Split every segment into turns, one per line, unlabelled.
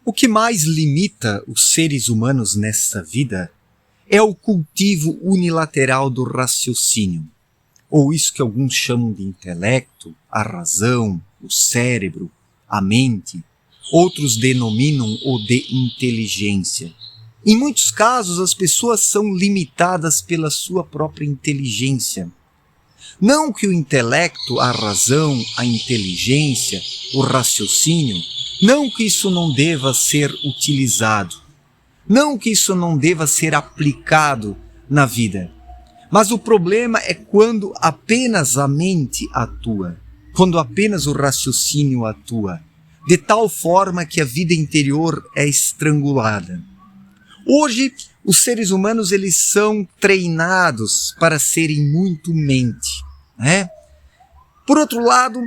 O que mais limita os seres humanos nesta vida é o cultivo unilateral do raciocínio, ou isso que alguns chamam de intelecto, a razão, o cérebro, a mente. Outros denominam o de inteligência. Em muitos casos, as pessoas são limitadas pela sua própria inteligência. Não que o intelecto, a razão, a inteligência, o raciocínio, não que isso não deva ser utilizado, não que isso não deva ser aplicado na vida. Mas o problema é quando apenas a mente atua, quando apenas o raciocínio atua, de tal forma que a vida interior é estrangulada. Hoje, os seres humanos eles são treinados para serem muito mente, né? Por outro lado,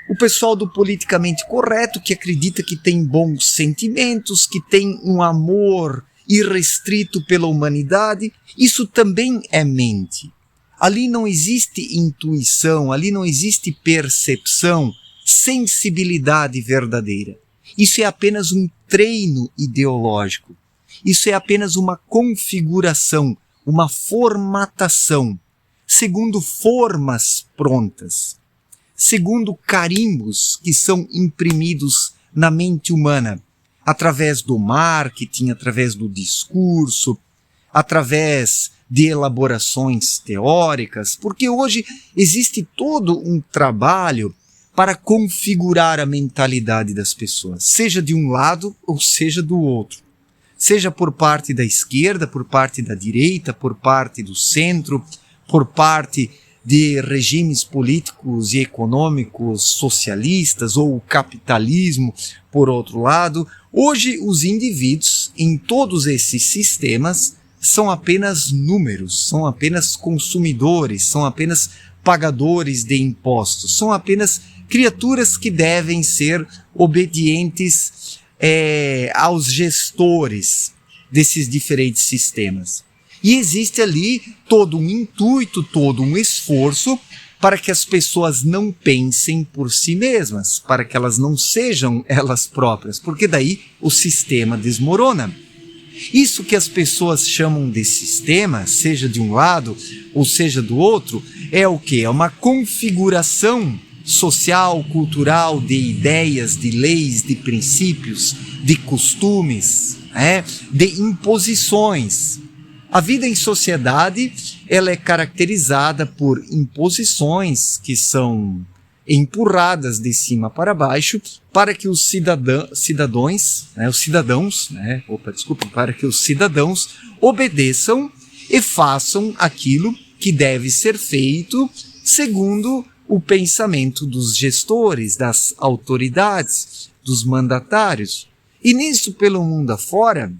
o pessoal do politicamente correto, que acredita que tem bons sentimentos, que tem um amor irrestrito pela humanidade, isso também é mente. Ali não existe intuição, ali não existe percepção, sensibilidade verdadeira. Isso é apenas um treino ideológico. Isso é apenas uma configuração, uma formatação, segundo formas prontas, segundo carimbos que são imprimidos na mente humana, através do marketing, através do discurso, através de elaborações teóricas, porque hoje existe todo um trabalho para configurar a mentalidade das pessoas, seja de um lado ou seja do outro. Seja por parte da esquerda, por parte da direita, por parte do centro, por parte de regimes políticos e econômicos socialistas ou o capitalismo, por outro lado. Hoje, os indivíduos em todos esses sistemas são apenas números, são apenas consumidores, são apenas pagadores de impostos, são apenas criaturas que devem ser obedientes aos gestores desses diferentes sistemas. E existe ali todo um intuito, todo um esforço para que as pessoas não pensem por si mesmas, para que elas não sejam elas próprias, porque daí o sistema desmorona. Isso que as pessoas chamam de sistema, seja de um lado ou seja do outro, é o quê? É uma configuração social, cultural, de ideias, de leis, de princípios, de costumes, de imposições. A vida em sociedade, ela é caracterizada por imposições que são empurradas de cima para baixo para que os para que os cidadãos obedeçam e façam aquilo que deve ser feito segundo o pensamento dos gestores, das autoridades, dos mandatários. E nisso, pelo mundo afora,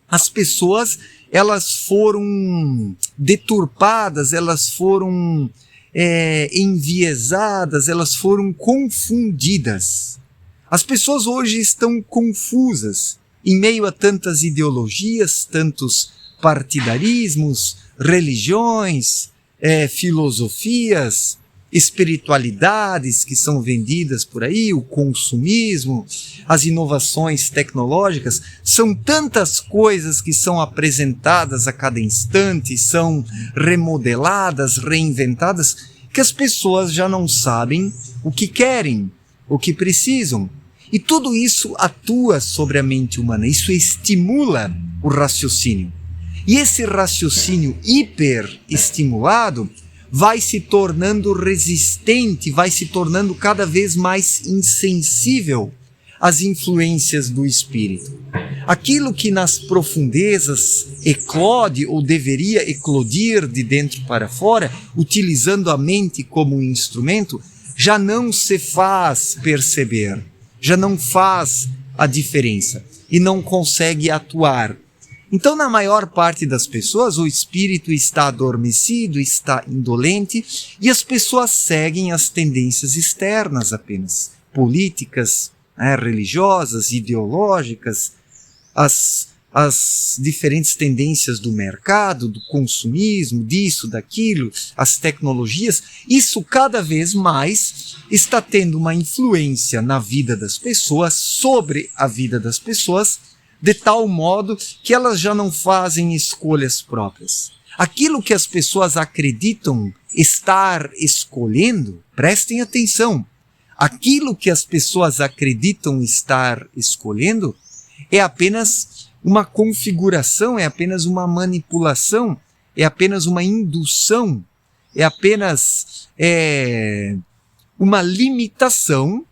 as pessoas elas foram deturpadas, elas foram enviesadas, elas foram confundidas. As pessoas hoje estão confusas em meio a tantas ideologias, tantos partidarismos, religiões, filosofias, espiritualidades que são vendidas por aí, o consumismo, as inovações tecnológicas, são tantas coisas que são apresentadas a cada instante, são remodeladas, reinventadas, que as pessoas já não sabem o que querem, o que precisam. E tudo isso atua sobre a mente humana, isso estimula o raciocínio. E esse raciocínio hiperestimulado vai se tornando resistente, vai se tornando cada vez mais insensível às influências do espírito. Aquilo que nas profundezas eclode ou deveria eclodir de dentro para fora, utilizando a mente como um instrumento, já não se faz perceber, já não faz a diferença e não consegue atuar. Então, na maior parte das pessoas, o espírito está adormecido, está indolente, e as pessoas seguem as tendências externas apenas, políticas, religiosas, ideológicas, as as diferentes tendências do mercado, do consumismo, disso, daquilo, as tecnologias, isso cada vez mais está tendo uma influência na vida das pessoas, sobre a vida das pessoas, de tal modo que elas já não fazem escolhas próprias. Aquilo que as pessoas acreditam estar escolhendo, prestem atenção, aquilo que as pessoas acreditam estar escolhendo é apenas uma configuração, é apenas uma manipulação, é apenas uma indução, é apenas uma limitação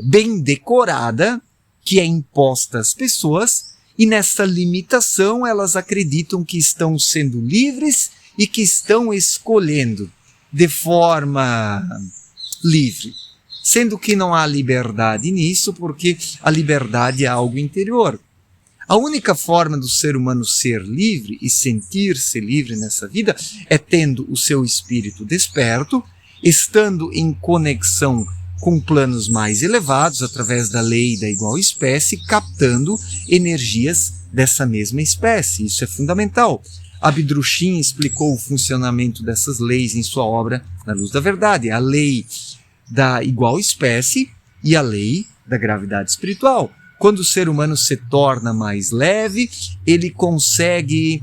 bem decorada que é imposta às pessoas, e nessa limitação elas acreditam que estão sendo livres e que estão escolhendo de forma livre. Sendo que não há liberdade nisso, porque a liberdade é algo interior. A única forma do ser humano ser livre e sentir-se livre nessa vida é tendo o seu espírito desperto, estando em conexão com planos mais elevados, através da lei da igual espécie, captando energias dessa mesma espécie. Isso é fundamental. Abdrushim explicou o funcionamento dessas leis em sua obra Na Luz da Verdade. A lei da igual espécie e a lei da gravidade espiritual. Quando o ser humano se torna mais leve, ele consegue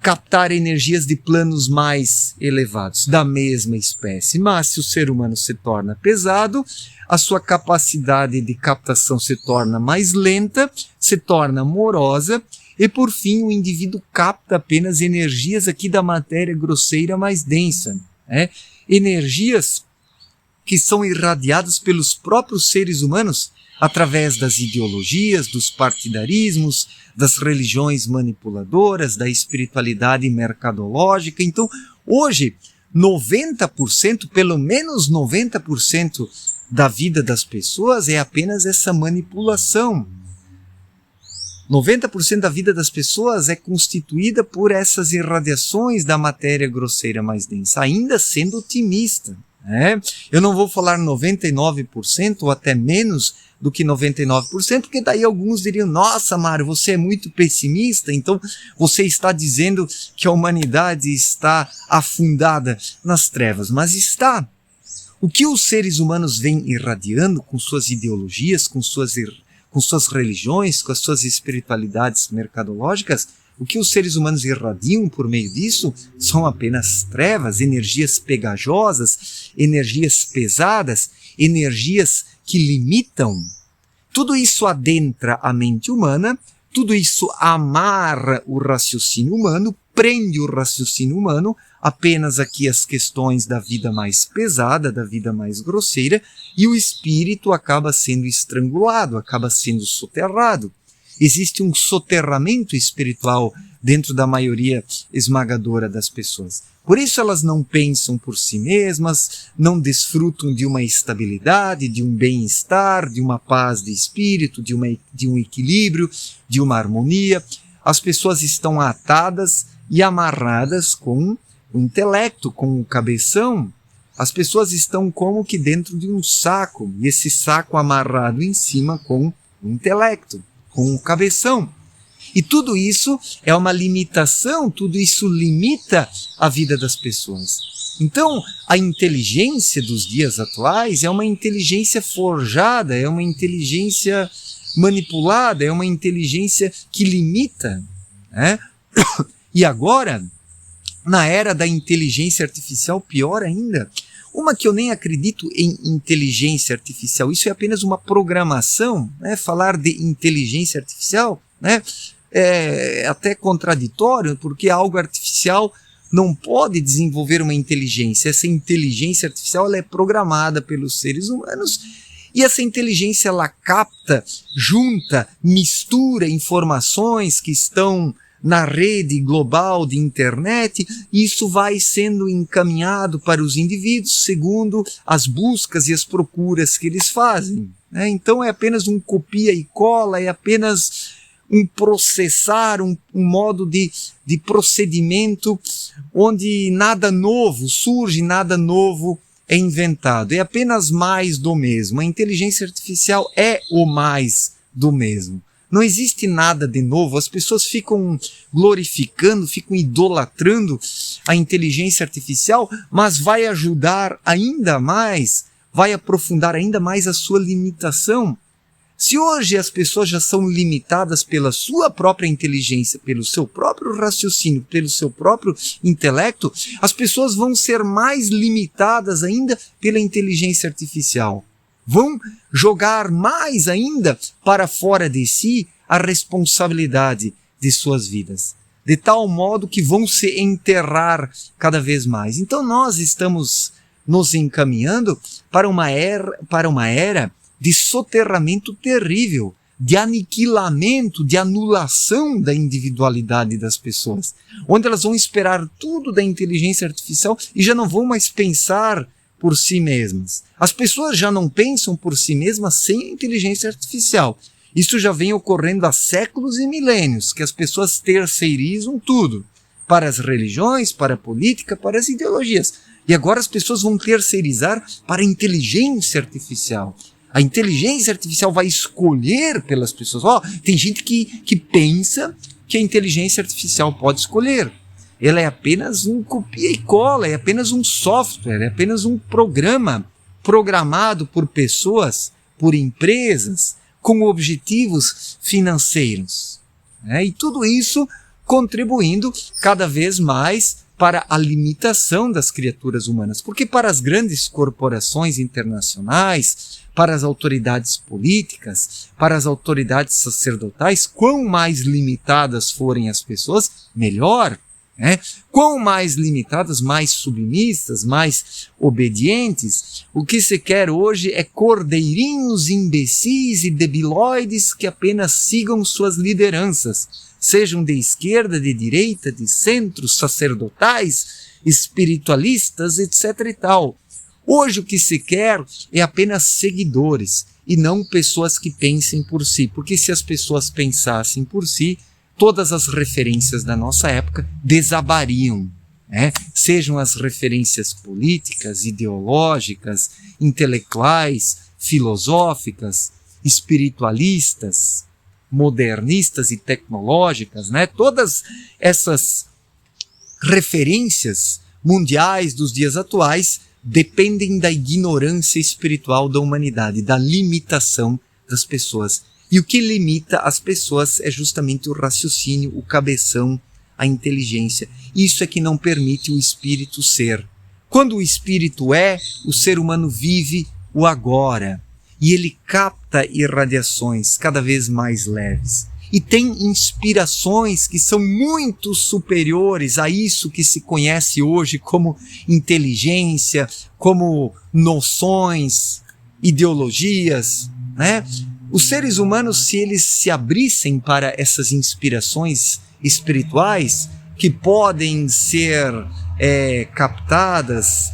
captar energias de planos mais elevados, da mesma espécie. Mas se o ser humano se torna pesado, a sua capacidade de captação se torna mais lenta, se torna morosa, e por fim o indivíduo capta apenas energias aqui da matéria grosseira mais densa, energias que são irradiadas pelos próprios seres humanos através das ideologias, dos partidarismos, das religiões manipuladoras, da espiritualidade mercadológica. Então, hoje, 90%, pelo menos 90% da vida das pessoas é apenas essa manipulação. 90% da vida das pessoas é constituída por essas irradiações da matéria grosseira mais densa, ainda sendo otimista. Eu não vou falar 99% ou até menos do que 99%, porque daí alguns diriam: nossa, Mário, você é muito pessimista, então você está dizendo que a humanidade está afundada nas trevas. Mas está. O que os seres humanos vêm irradiando com suas ideologias, com suas religiões, com as suas espiritualidades mercadológicas, o que os seres humanos irradiam por meio disso são apenas trevas, energias pegajosas, energias pesadas, energias que limitam. Tudo isso adentra a mente humana, tudo isso amarra o raciocínio humano, prende o raciocínio humano apenas aqui as questões da vida mais pesada, da vida mais grosseira, e o espírito acaba sendo estrangulado, acaba sendo soterrado. Existe um soterramento espiritual dentro da maioria esmagadora das pessoas. Por isso elas não pensam por si mesmas, não desfrutam de uma estabilidade, de um bem-estar, de uma paz de espírito, de um equilíbrio, de uma harmonia. As pessoas estão atadas e amarradas com o intelecto, com o cabeção. As pessoas estão como que dentro de um saco, e esse saco amarrado em cima com o intelecto, com o cabeção. E tudo isso é uma limitação, tudo isso limita a vida das pessoas. Então, a inteligência dos dias atuais é uma inteligência forjada, é uma inteligência manipulada, é uma inteligência que limita. E agora, na era da inteligência artificial, pior ainda, uma que eu nem acredito em inteligência artificial, isso é apenas uma programação, falar de inteligência artificial, é até contraditório, porque algo artificial não pode desenvolver uma inteligência. Essa inteligência artificial ela é programada pelos seres humanos, e essa inteligência ela capta, junta, mistura informações que estão na rede global de internet, e isso vai sendo encaminhado para os indivíduos segundo as buscas e as procuras que eles fazem. Então é apenas um copia e cola, é apenas um processar, um modo de procedimento onde nada novo surge, nada novo é inventado. É apenas mais do mesmo. A inteligência artificial é o mais do mesmo. Não existe nada de novo. As pessoas ficam glorificando, ficam idolatrando a inteligência artificial, mas vai ajudar ainda mais, vai aprofundar ainda mais a sua limitação. Se hoje as pessoas já são limitadas pela sua própria inteligência, pelo seu próprio raciocínio, pelo seu próprio intelecto, as pessoas vão ser mais limitadas ainda pela inteligência artificial. Vão jogar mais ainda para fora de si a responsabilidade de suas vidas, de tal modo que vão se enterrar cada vez mais. Então nós estamos nos encaminhando para uma era de soterramento terrível, de aniquilamento, de anulação da individualidade das pessoas, onde elas vão esperar tudo da inteligência artificial e já não vão mais pensar por si mesmas. As pessoas já não pensam por si mesmas sem a inteligência artificial. Isso já vem ocorrendo há séculos e milênios, que as pessoas terceirizam tudo, para as religiões, para a política, para as ideologias. E agora as pessoas vão terceirizar para a inteligência artificial. A inteligência artificial vai escolher pelas pessoas. Tem gente que pensa que a inteligência artificial pode escolher. Ela é apenas um copia e cola, é apenas um software, é apenas um programa programado por pessoas, por empresas, com objetivos financeiros. E tudo isso contribuindo cada vez mais para a limitação das criaturas humanas. Porque para as grandes corporações internacionais, para as autoridades políticas, para as autoridades sacerdotais, quão mais limitadas forem as pessoas, melhor. Quão mais limitadas, mais submissas, mais obedientes. O que se quer hoje é cordeirinhos imbecis e debilóides que apenas sigam suas lideranças, sejam de esquerda, de direita, de centro, sacerdotais, espiritualistas, etc. e tal. Hoje o que se quer é apenas seguidores e não pessoas que pensem por si, porque se as pessoas pensassem por si, todas as referências da nossa época desabariam, sejam as referências políticas, ideológicas, intelectuais, filosóficas, espiritualistas, modernistas e tecnológicas, todas essas referências mundiais dos dias atuais dependem da ignorância espiritual da humanidade, da limitação das pessoas. E o que limita as pessoas é justamente o raciocínio, o cabeção, a inteligência. Isso é que não permite o espírito ser. Quando o espírito é, o ser humano vive o agora. E ele capta irradiações cada vez mais leves. E tem inspirações que são muito superiores a isso que se conhece hoje como inteligência, como noções, ideologias, Os seres humanos, se eles se abrissem para essas inspirações espirituais, que podem ser captadas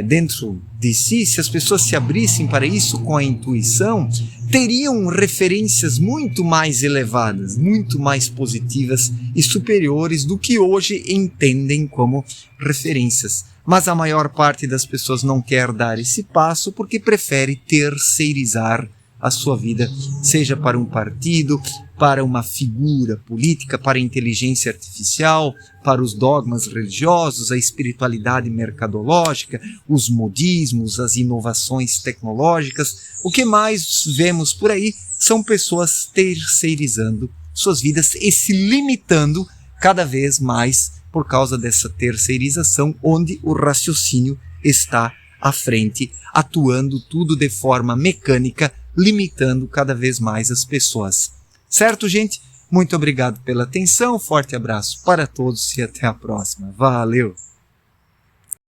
dentro de si, se as pessoas se abrissem para isso com a intuição, teriam referências muito mais elevadas, muito mais positivas e superiores do que hoje entendem como referências. Mas a maior parte das pessoas não quer dar esse passo porque prefere terceirizar a sua vida, seja para um partido, para uma figura política, para a inteligência artificial, para os dogmas religiosos, a espiritualidade mercadológica, os modismos, as inovações tecnológicas. O que mais vemos por aí são pessoas terceirizando suas vidas e se limitando cada vez mais por causa dessa terceirização, onde o raciocínio está à frente, atuando tudo de forma mecânica, limitando cada vez mais as pessoas. Certo, gente? Muito obrigado pela atenção, forte abraço para todos e até a próxima. Valeu!